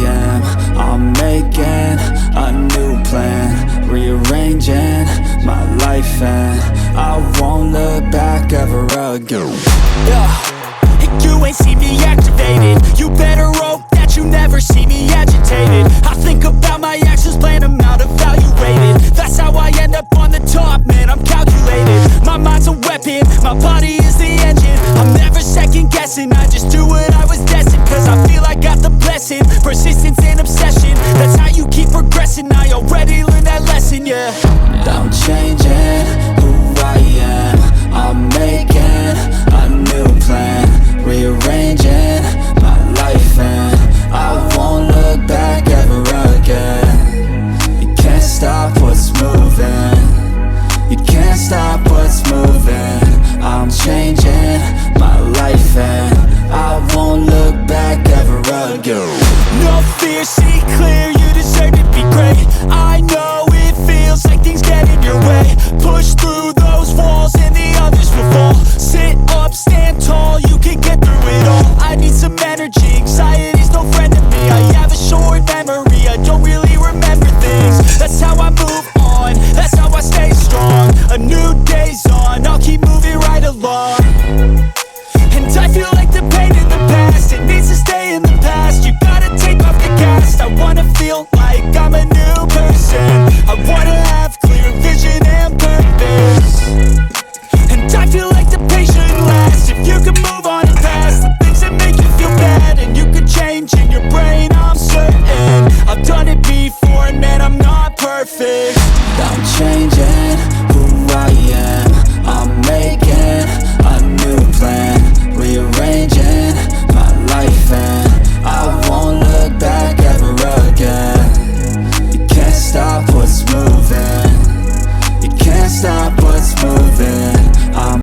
am. I'm making a new plan, rearranging my life, and I won't look back ever again. And you ain't see me activated. You better hope that you never see me agitated. I think about my actions, plan them out, evaluated. That's how I end up on the top, man, I'm calculated. My mind's a weapon, my body is the engine. I'm never second guessing, I just do what I was destined. Cause I feel I got the blessing, persistence and obsession. That's how you keep progressing, I already learned that lesson, yeah. I'm changing who I am. I'm making a new plan, rearranging my life, and I won't look back ever again. You can't stop what's moving, you can't stop what's moving. I'm changing my life, and I won't look back ever again. No fear, see clear, you deserve to be great. I know it feels like things get in your way. Push through those walls and the others will fall. Sit up, stand tall, you can get through it all. I need some energy, anxiety's no friend to me. I have a short memory, I don't really remember things. That's how I move on, that's how I stay strong. A new day's on, I'll keep moving right along. And I feel like the pain in the past, it needs to stay in the past. You gotta take off the cast. I wanna feel like I'm a new person. I wanna have clear vision and purpose. And I feel like the pain shouldn't last. If you can move on and past the things that make you feel bad, and you could change in your brain, I'm certain. I've done it before, and man, I'm not perfect. I'm changing